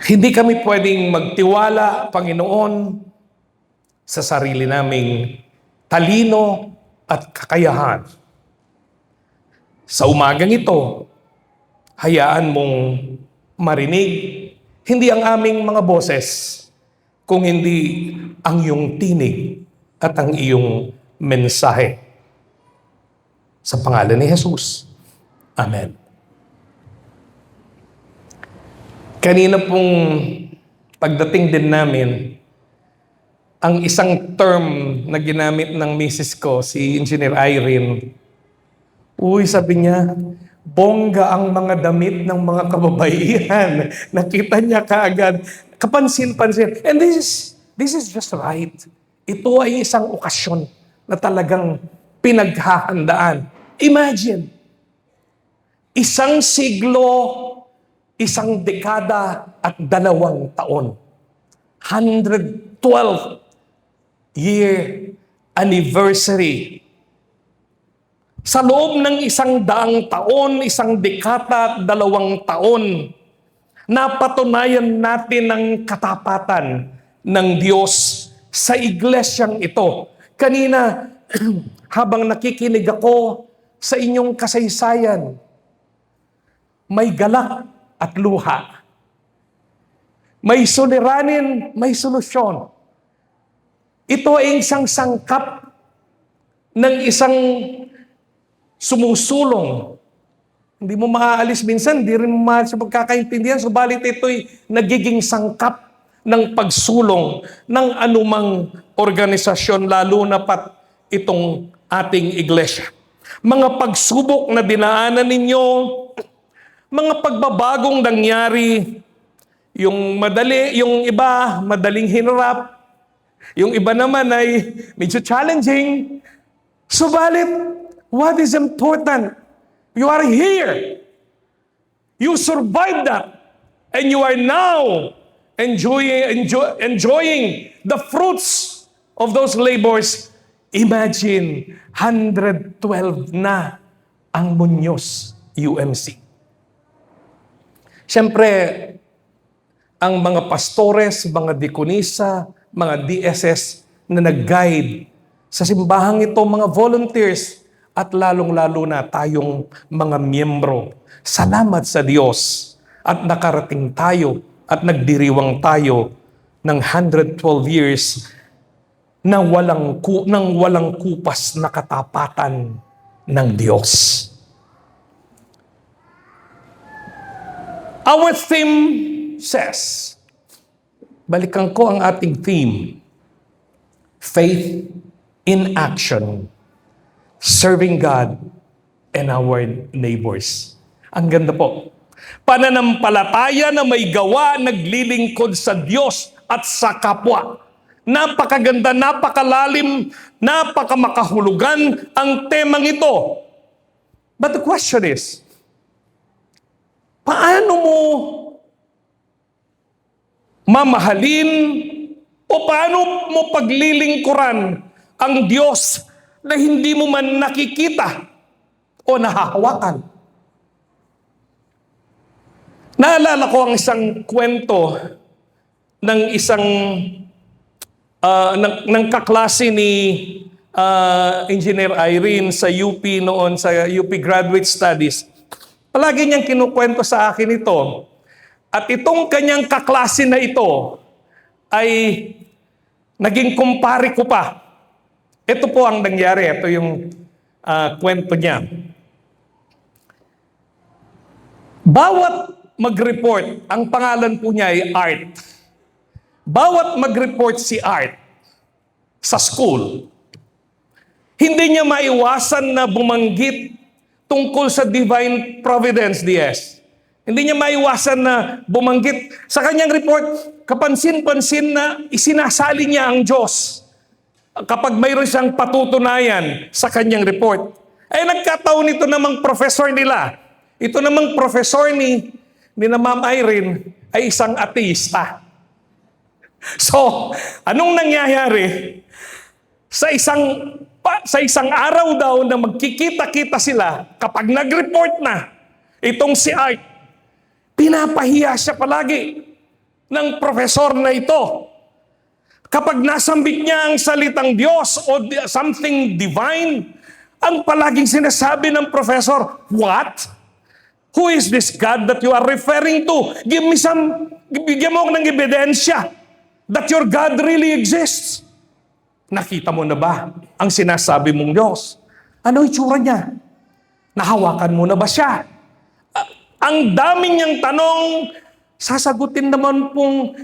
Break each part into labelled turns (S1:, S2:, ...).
S1: Hindi kami pwedeng magtiwala, Panginoon, sa sarili naming talino at kakayahan. Sa umagang ito, hayaan mong marinig hindi ang aming mga boses, kung hindi ang iyong tinig at ang iyong mensahe. Sa pangalan ni Jesus. Amen. Kanina pong pagdating din namin, ang isang term na ginamit ng misis ko, si Engineer Irene, sabi niya, bongga ang mga damit ng mga kababaihan. Nakita niya kaagad, kapansin-pansin. And this is just right. Ito ay isang okasyon na talagang pinaghahandaan. Imagine, isang siglo, isang dekada at 2 taon. 112 year anniversary. Sa loob ng 100 taon, 1 dekada at 2 taon, napatunayan natin ang katapatan ng Diyos sa iglesyang ito. Kanina, habang nakikinig ako sa inyong kasaysayan, may galak at luha. May suliranin, may solusyon. Ito ay isang sangkap ng isang sumusulong. Hindi mo maaalis minsan, hindi rin mo maalis sa pagkakaintindihan, subalit ito'y nagiging sangkap ng pagsulong ng anumang organisasyon, lalo na pat itong ating iglesia. Mga pagsubok na dinaanan ninyo, mga pagbabagong nangyari, yung iba, madaling hinarap, yung iba naman ay medyo challenging. Subalit, what is important? You are here. You survived that. And you are now enjoying the fruits of those labors. Imagine, 112 na ang Muñoz UMC. Siyempre, ang mga pastores, mga dikonisa, mga DSS na nag-guide sa simbahang ito, mga volunteers, at lalong-lalo na tayong mga miyembro. Salamat sa Diyos at nakarating tayo at nagdiriwang tayo ng 112 years na walang kupas na katapatan ng Diyos. Our theme says, balikan ko ang ating theme, faith in action, serving God and our neighbors. Ang ganda po. Pananampalataya na may gawa, naglilingkod sa Diyos at sa kapwa. Napakaganda, napakalalim, napakamakahulugan ang temang ito. But the question is, paano mo mamahalin o paano mo paglilingkuran ang Diyos na hindi mo man nakikita o nahahawakan? Naalala ko ang isang kwento ng isang ng kaklase ni Engineer Irene sa UP noon, sa UP Graduate Studies. Palagi niyang kinukwento sa akin ito. At itong kanyang kaklase na ito ay naging kumpare ko pa. Ito po ang nangyari. Ito yung kwento niya. Bawat mag-report, ang pangalan po niya ay Art. Bawat mag-report si Art sa school, hindi niya maiwasan na bumanggit tungkol sa Divine Providence, DS. Hindi niya maiwasan na bumanggit sa kanyang report, kapansin-pansin na isinasali niya ang Diyos kapag mayroon siyang patutunayan sa kanyang report. Ay nagkataon ito namang professor nila. Ito namang professor ni na Ma'am Irene ay isang ateista. So, anong nangyayari? Sa isang araw daw na magkikita-kita sila, kapag nag-report na itong si Art, pinapahiya siya palagi. ng profesor na ito. Kapag nasambit niya ang salitang Diyos o something divine, ang palaging sinasabi ng professor, "What? Who is this God that you are referring to? Bigyan mo ako ng ebidensya that your God really exists." Nakita mo na ba ang sinasabi mong Diyos? Ano itsura niya? Nahawakan mo na ba siya? Ang dami niyang tanong, sasagutin naman pong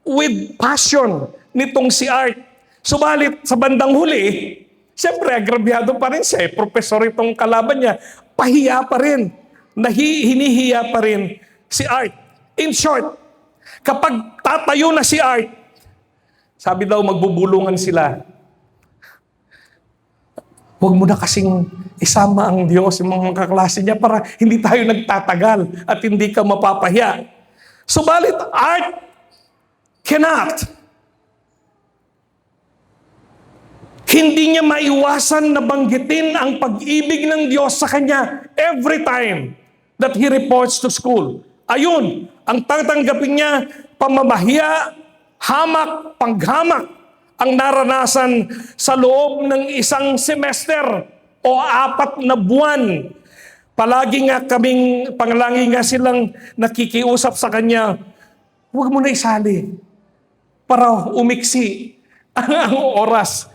S1: with passion nitong si Art. Subalit sa bandang huli, siyempre agrabyado pa rin siya. Profesor itong kalaban niya. Pahiya pa rin. Hinihiya pa rin si Art. In short, kapag tatayo na si Art, sabi daw magbubulungan sila. Huwag mo na kasing isama ang Diyos, yung mga kaklase niya para hindi tayo nagtatagal at hindi ka mapapahiya. Subalit, Art cannot. Hindi niya maiwasan na banggitin ang pag-ibig ng Diyos sa kanya every time that he reports to school. Ayun, ang tatanggapin niya, pamamahiya, hamak, panghamak, ang naranasan sa loob ng isang semester o 4 na buwan. Palagi nga silang nakikiusap sa kanya, huwag mo na isali para umiksi ang oras.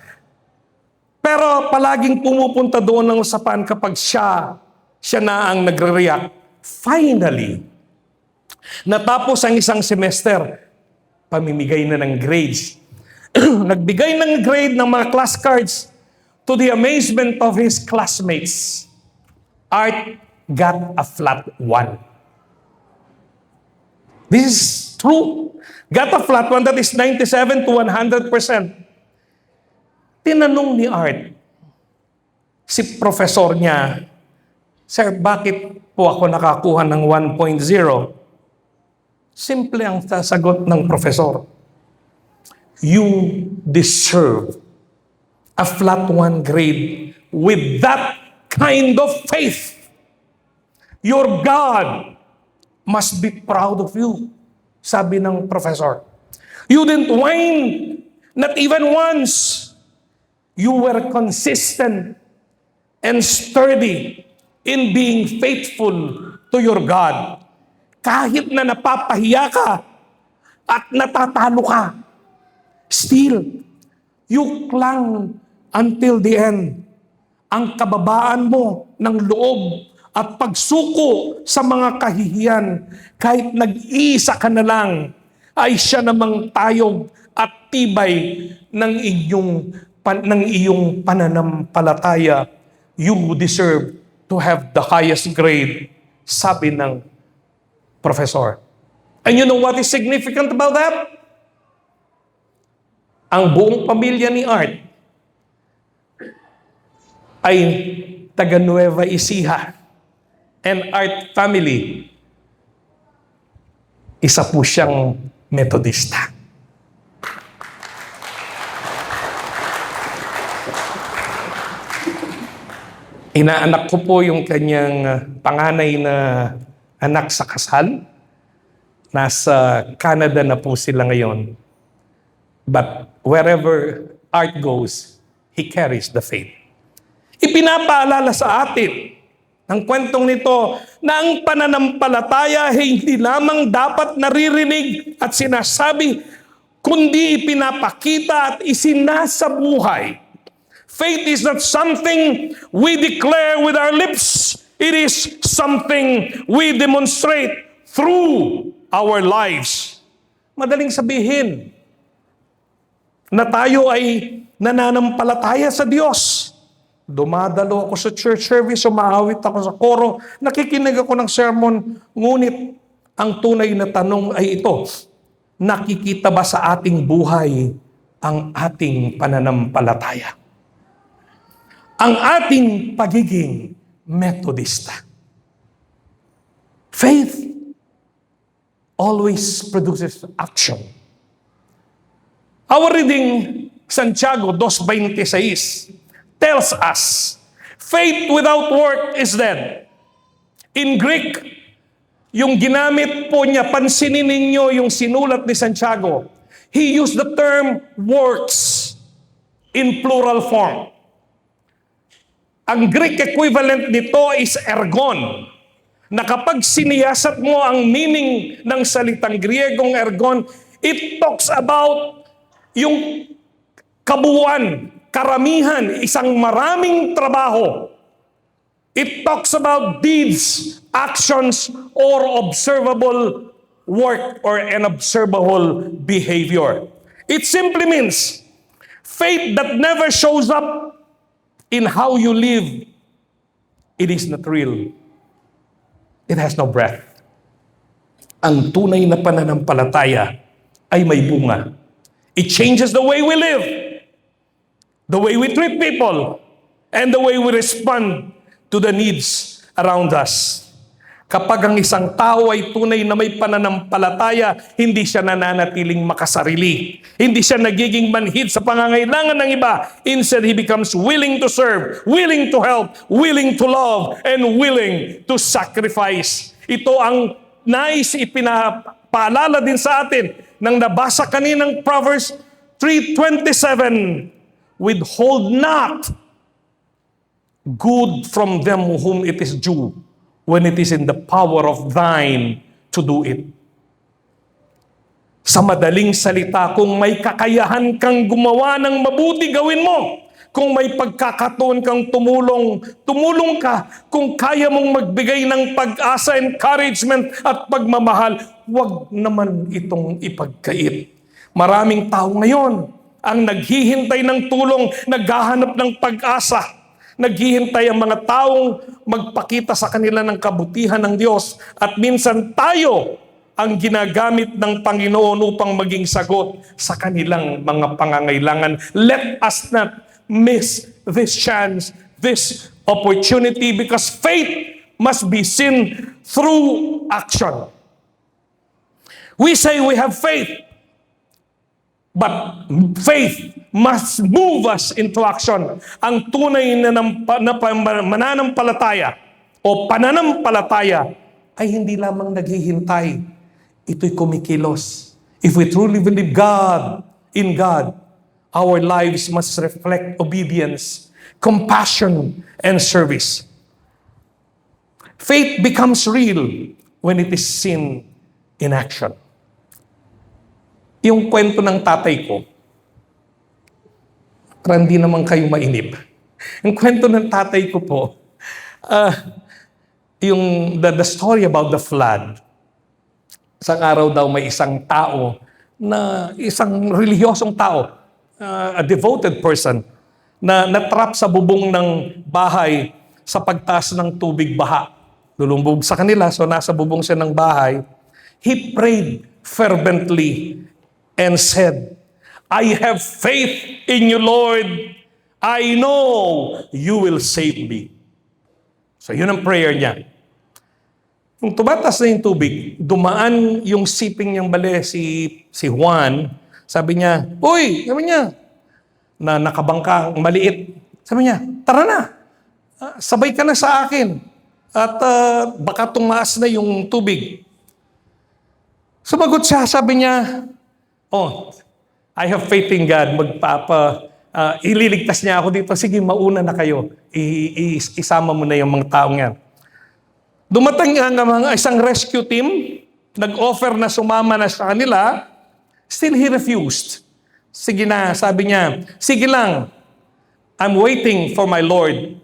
S1: Pero palaging pumupunta doon ng usapan kapag siya na ang nagre-react. Finally, natapos ang isang semester, pamimigay na ng grades. Nagbigay ng grade ng mga class cards to the amazement of his classmates. Art got a flat 1. This is true. Got a flat 1, that is 97 to 100%. Tinanong ni Art, si professor niya, "Sir, bakit po ako nakakuha ng 1.0? Simple ang sasagot ng professor. You deserve a flat 1 grade with that kind of faith. Your God must be proud of you," sabi ng professor. You didn't whine, not even once. You were consistent and sturdy in being faithful to your God. Kahit na napapahiya ka at natatalo ka, still, you clung until the end. Ang kababaan mo ng loob at pagsuko sa mga kahihiyan, kahit nag-iisa ka na lang, ay siya namang tayog at tibay ng iyong pananampalataya. You deserve to have the highest grade, sabi ng professor. And you know what is significant about that? Ang buong pamilya ni Art ay taga Nueva Ecija. And Art family, isa po siyang Metodista. Inaanak ko po yung kanyang panganay na anak sa kasal. Nasa Canada na po sila ngayon. But wherever Art goes, he carries the faith. Ipinapaalala sa atin ng kwentong nito na ang pananampalataya ay hindi lamang dapat naririnig at sinasabi, kundi ipinapakita at isinasabuhay. Faith is not something we declare with our lips. It is something we demonstrate through our lives. Madaling sabihin na tayo ay nananampalataya sa Diyos. Dumadalo ako sa church service, umaawit ako sa koro, nakikinig ako ng sermon, ngunit ang tunay na tanong ay ito, nakikita ba sa ating buhay ang ating pananampalataya? Ang ating pagiging Metodista. Faith always produces action. Our reading, Santiago 2:26, tells us, faith without work is dead. In Greek, yung ginamit po niya, pansinin ninyo yung sinulat ni Santiago. He used the term works in plural form. Ang Greek equivalent nito is ergon, na kapag siniyasat mo ang meaning ng salitang Griegong ergon, it talks about yung kabuuan, karamihan, isang maraming trabaho. It talks about deeds, actions, or observable work or an observable behavior. It simply means faith that never shows up in how you live. It is not real. It has no breath. Ang tunay na pananampalataya ay may bunga. It changes the way we live, the way we treat people, and the way we respond to the needs around us. Kapag ang isang tao ay tunay na may pananampalataya, hindi siya nananatiling makasarili. Hindi siya nagiging manhid sa pangangailangan ng iba. Instead, he becomes willing to serve, willing to help, willing to love, and willing to sacrifice. Ito ang nais ipinapaalala din sa atin nang nabasa kaninang Proverbs 3:27. Withhold not good from them whom it is due, when it is in the power of thine to do it. Sa madaling salita, kung may kakayahan kang gumawa ng mabuti, gawin mo. Kung may pagkakataon kang tumulong, tumulong ka. Kung kaya mong magbigay ng pag-asa, encouragement at pagmamahal, huwag naman itong ipagkait. Maraming tao ngayon ang naghihintay ng tulong, naghahanap ng pag-asa. Naghihintay ang mga taong magpakita sa kanila ng kabutihan ng Diyos. At minsan tayo ang ginagamit ng Panginoon upang maging sagot sa kanilang mga pangangailangan. Let us not miss this chance, this opportunity, because faith must be seen through action. We say we have faith, but faith must move us into action. Ang tunay na mananampalataya o pananampalataya ay hindi lamang naghihintay. Ito'y kumikilos. If we truly believe in God, our lives must reflect obedience, compassion, and service. Faith becomes real when it is seen in action. Yung kwento ng tatay ko, para hindi naman kayo mainip. Yung kwento ng tatay ko po, yung the story about the flood. Isang araw daw may isang tao, isang relihiyosong tao, a devoted person, na natrap sa bubong ng bahay sa pagtaas ng tubig baha. Lulumbog sa kanila, so nasa bubong siya ng bahay. He prayed fervently and said, I have faith in you, Lord. I know you will save me. So yun ang prayer niya. Nung tumatas na yung tubig, dumaan yung siping niyang bale, si Juan. Sabi niya, na nakabangka, maliit. Sabi niya, tara na, sabay ka na sa akin. At baka tumaas na yung tubig. Sumagot siya, sabi niya, I have faith in God. Ililigtas niya ako dito. Sige, mauna na kayo. Isama mo na yung mga taong yan. Dumating ang isang rescue team. Nag-offer na sumama na sa kanila. Still he refused. Sige na, sabi niya. Sige lang. I'm waiting for my Lord.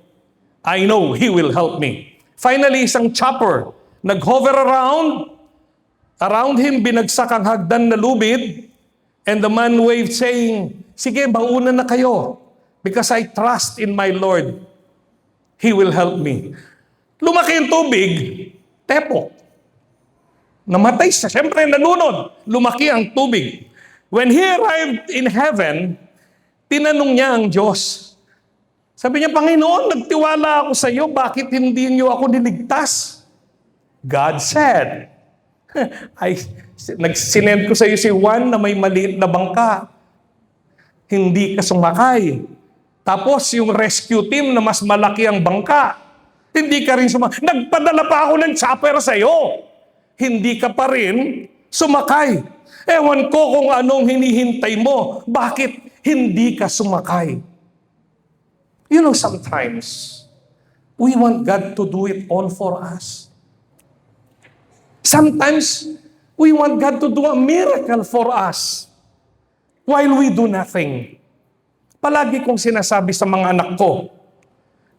S1: I know He will help me. Finally, isang chopper. Nag-hover around him, binagsak ang hagdan na lubid. And the man waved saying, sige, mauna na kayo. Because I trust in my Lord. He will help me. Lumaki yung tubig, tepok. Namatay siya. Siyempre, nanunod. Lumaki ang tubig. When he arrived in heaven, tinanong niya ang Diyos. Sabi niya, Panginoon, nagtiwala ako sa iyo. Bakit hindi niyo ako niligtas? God said, sinend ko sa iyo si Juan na may maliit na bangka. Hindi ka sumakay. Tapos yung rescue team na mas malaki ang bangka. Hindi ka rin sumakay. Nagpadala pa ako ng chopper sa iyo. hindi ka pa rin sumakay. Ewan ko kung anong hinihintay mo. Bakit hindi ka sumakay? You know, sometimes, we want God to do it all for us. Sometimes, we want God to do a miracle for us while we do nothing. Palagi kong sinasabi sa mga anak ko,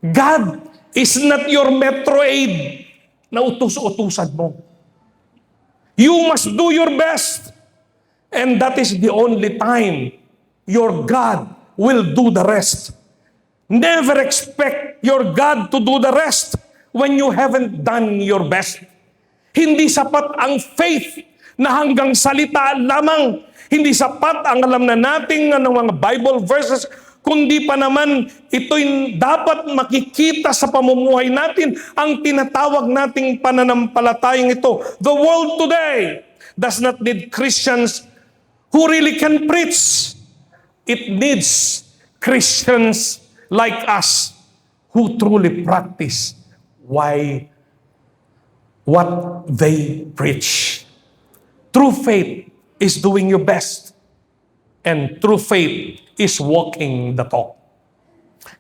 S1: God is not your metro aid na utus-utusan mo. You must do your best. And that is the only time your God will do the rest. Never expect your God to do the rest when you haven't done your best. Hindi sapat ang faith na hanggang salita lamang. Hindi sapat ang alam na nating ng mga Bible verses, kundi pa naman ito'y dapat makikita sa pamumuhay natin ang tinatawag nating pananampalatayang ito. The world today does not need Christians who really can preach. It needs Christians like us who truly practice what they preach. True faith is doing your best. And true faith is walking the talk.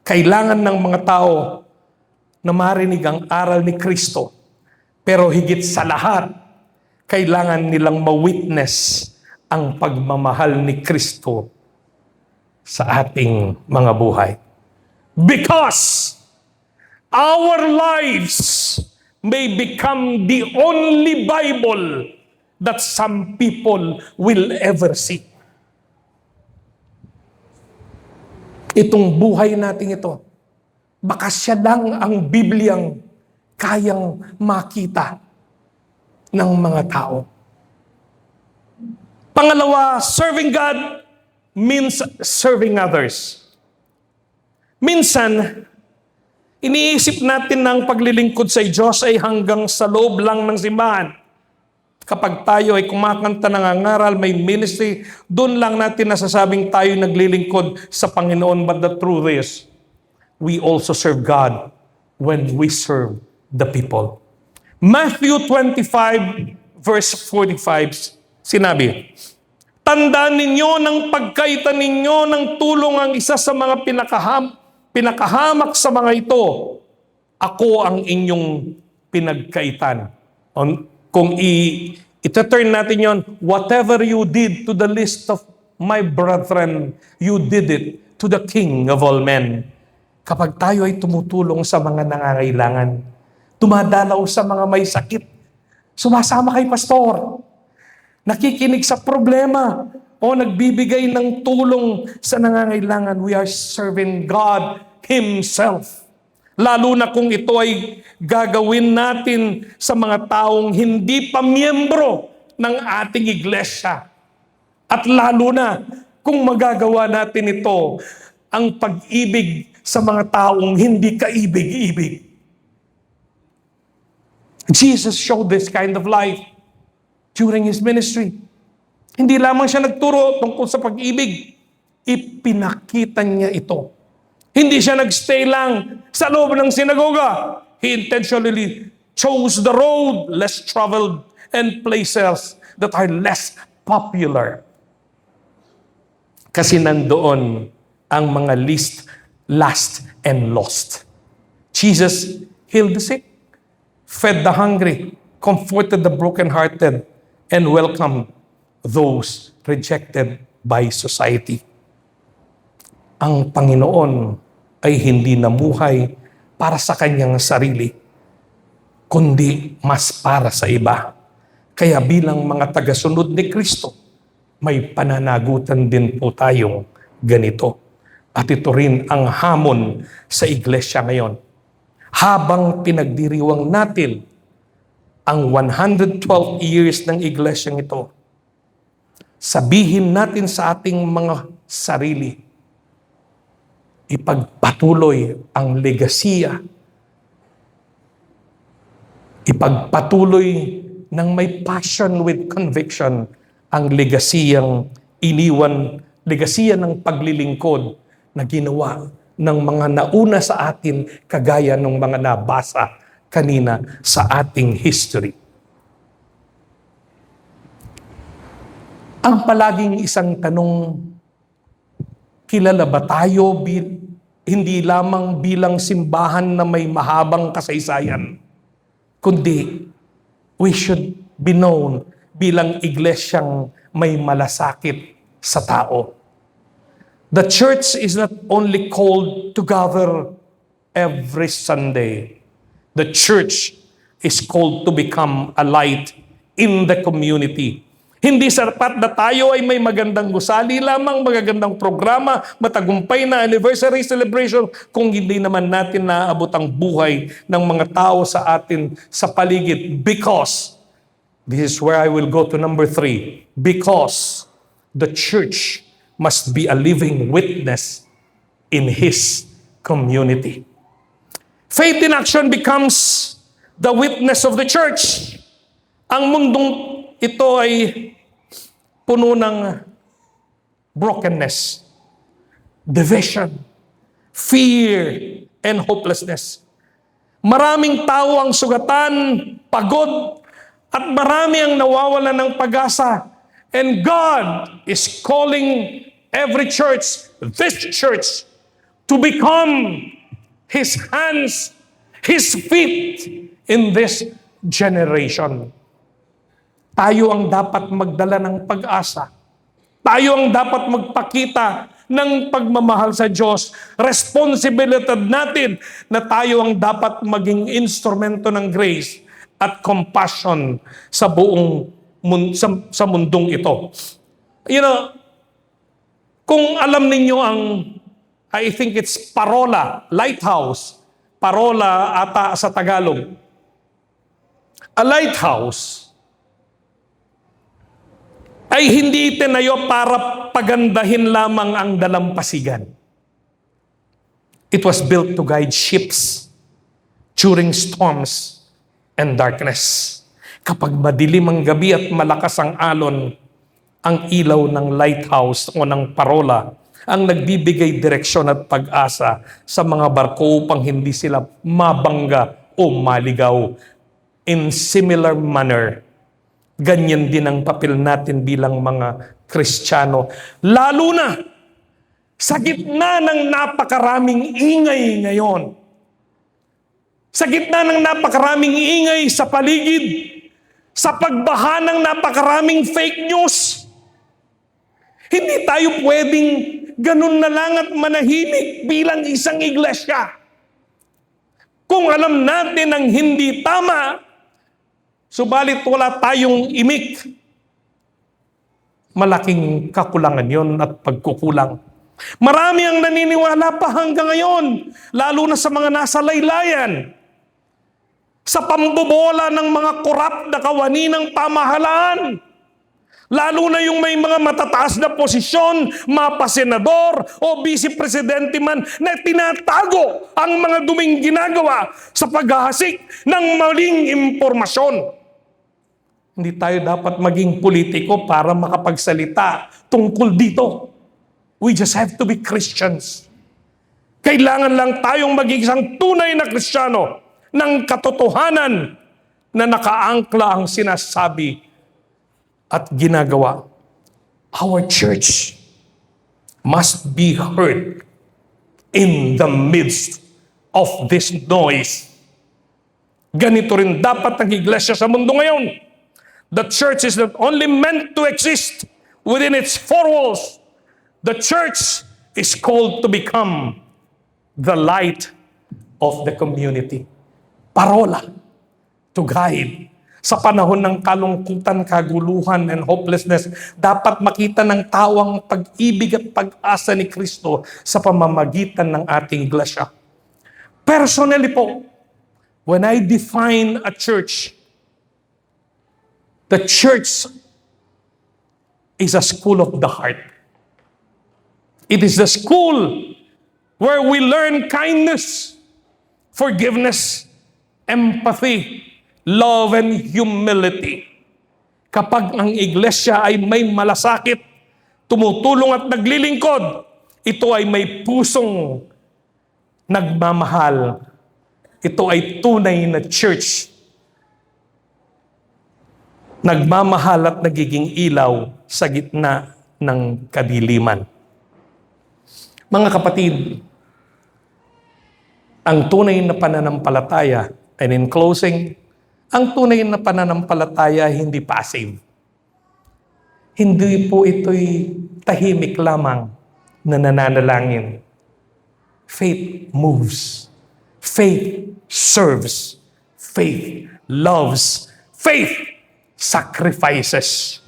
S1: Kailangan ng mga tao na marinig ang aral ni Kristo. Pero higit sa lahat, kailangan nilang ma-witness ang pagmamahal ni Kristo sa ating mga buhay. Because our lives may become the only Bible that some people will ever see. Itong buhay natin ito, baka siya lang ang Bibliang kayang makita ng mga tao. Pangalawa, serving God means serving others. Minsan, iniisip natin na ang paglilingkod sa Diyos ay hanggang sa loob lang ng simbahan. Kapag tayo ay kumakanta, nangangaral, may ministry, doon lang natin nasasabing tayo naglilingkod sa Panginoon. But the truth is, we also serve God when we serve the people. Matthew 25, verse 45, sinabi, tandaan ninyo ng pagkaitan ninyo ng tulong ang isa sa mga pinakahamak sa mga ito. Ako ang inyong pinagkaitan. Kung ita-turn natin yon, whatever you did to the least of my brethren, you did it to the King of all men. Kapag tayo ay tumutulong sa mga nangangailangan, tumadalaw sa mga may sakit, sumasama kay pastor, nakikinig sa problema, o nagbibigay ng tulong sa nangangailangan, we are serving God Himself. Lalo na kung ito ay gagawin natin sa mga taong hindi pa miyembro ng ating iglesia. At lalo na kung magagawa natin ito, ang pag-ibig sa mga taong hindi kaibig-ibig. Jesus showed this kind of life during His ministry. Hindi lamang siya nagturo tungkol sa pag-ibig, ipinakita niya ito. Hindi siya nagstay lang sa loob ng sinagoga. He intentionally chose the road less traveled and places that are less popular. Kasi nandoon ang mga least, last, and lost. Jesus healed the sick, fed the hungry, comforted the brokenhearted, and welcomed those rejected by society. Ang Panginoon ay hindi namuhay para sa kanyang sarili, kundi mas para sa iba. Kaya bilang mga tagasunod ni Kristo, may pananagutan din po tayong ganito. At ito rin ang hamon sa iglesia ngayon. Habang pinagdiriwang natin ang 112 years ng iglesyang ito, sabihin natin sa ating mga sarili, ipagpatuloy ang legasiya. Ipagpatuloy ng may passion with conviction ang legasiyang iniwan, legasiya ng paglilingkod na ginawa ng mga nauna sa atin kagaya ng mga nabasa kanina sa ating history. Ang palaging isang tanong, kilala ba tayo hindi lamang bilang simbahan na may mahabang kasaysayan, kundi we should be known bilang iglesyang may malasakit sa tao. The church is not only called to gather every Sunday. The church is called to become a light in the community. Hindi sapat na tayo ay may magandang gusali lamang, magagandang programa, matagumpay na anniversary celebration, kung hindi naman natin naaabot ang buhay ng mga tao sa atin sa paligid. Because, this is where I will go to number 3, because the church must be a living witness in His community. Faith in action becomes the witness of the church. Ang mundong ito ay puno ng brokenness, division, fear, and hopelessness. Maraming tao ang sugatan, pagod, at marami ang nawawalan ng pag-asa. And God is calling every church, this church, to become His hands, His feet in this generation. Tayo ang dapat magdala ng pag-asa. Tayo ang dapat magpakita ng pagmamahal sa Diyos. Responsibilidad natin na tayo ang dapat maging instrumento ng grace at compassion sa buong sa mundong ito. Kung alam ninyo ang, I think it's parola, lighthouse. Parola ata sa Tagalog. A lighthouse ay hindi tinayo para pagandahin lamang ang dalampasigan. It was built to guide ships during storms and darkness. Kapag madilim ang gabi at malakas ang alon, ang ilaw ng lighthouse o ng parola ang nagbibigay direksyon at pag-asa sa mga barko upang hindi sila mabangga o maligaw. In similar manner, ganyan din ang papel natin bilang mga Kristiyano. Lalo na sa gitna ng napakaraming ingay ngayon. Sa gitna ng napakaraming ingay sa paligid, sa pagbaha ng napakaraming fake news, hindi tayo pwedeng ganun na lang at manahimik bilang isang iglesia. Kung alam natin ang hindi tama, subalit wala tayong imik, malaking kakulangan yon at pagkukulang. Marami ang naniniwala pa hanggang ngayon, lalo na sa mga nasa laylayan, sa pambobola ng mga korap na kawani ng pamahalaan. Lalo na yung may mga matataas na posisyon, mapasenador o vice-presidente man na tinatago ang mga duming ginagawa sa paghahasik ng maling impormasyon. Hindi tayo dapat maging politiko para makapagsalita tungkol dito. We just have to be Christians. Kailangan lang tayong maging isang tunay na Kristiyano ng katotohanan na nakaangkla ang sinasabi at ginagawa. Our church must be heard in the midst of this noise. Ganito rin dapat ang iglesia sa mundo ngayon. The church is not only meant to exist within its four walls. The church is called to become the light of the community. Parola to guide. Sa panahon ng kalungkutan, kaguluhan, and hopelessness, dapat makita ng tao ang pag-ibig at pag-asa ni Kristo sa pamamagitan ng ating iglesia. Personally po, when I define a church, the church is a school of the heart. It is the school where we learn kindness, forgiveness, empathy, love, and humility. Kapag ang iglesia ay may malasakit, tumutulong at naglilingkod, ito ay may pusong nagmamahal. Ito ay tunay na church. nagmamahal at nagiging ilaw sa gitna ng kadiliman. Mga kapatid, ang tunay na pananampalataya, and in closing, ang tunay na pananampalataya hindi passive. Hindi po ito'y tahimik lamang na nananalangin. Faith moves. Faith serves. Faith loves. Faith sacrifices.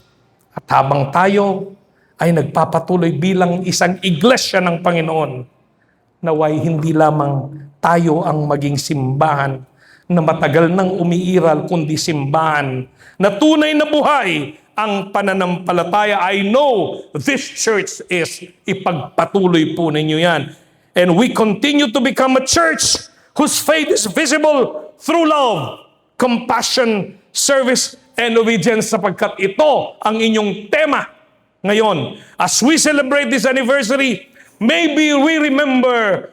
S1: At habang tayo ay nagpapatuloy bilang isang iglesia ng Panginoon, naway hindi lamang tayo ang maging simbahan na matagal nang umiiral, kundi simbahan na tunay na buhay ang pananampalataya. I know this church is, ipagpatuloy po ninyo yan. And we continue to become a church whose faith is visible through love, compassion, service, and obedience, sapagkat ito ang inyong tema ngayon. As we celebrate this anniversary, maybe we remember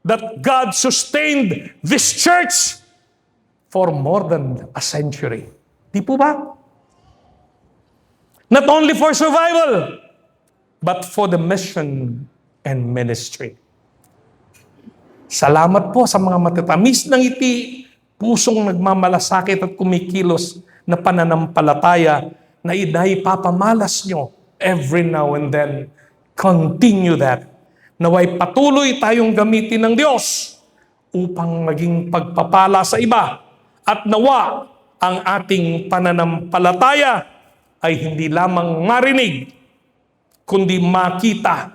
S1: that God sustained this church for more than a century. Di po ba? Not only for survival, but for the mission and ministry. Salamat po sa mga matatamis ng ngiti, pusong nagmamalasakit at kumikilos na pananampalataya na inapapamalas nyo every now and then. Continue that. Naway patuloy tayong gamitin ng Diyos upang maging pagpapala sa iba. At nawa ang ating pananampalataya ay hindi lamang marinig, kundi makita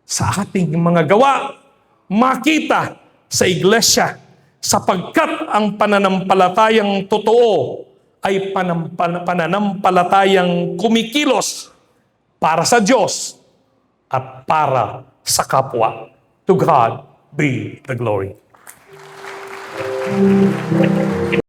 S1: sa ating mga gawa, makita sa iglesia, sapagkat ang pananampalatayang totoo ay pananampalatayang kumikilos para sa Diyos at para sa kapwa. To God be the glory.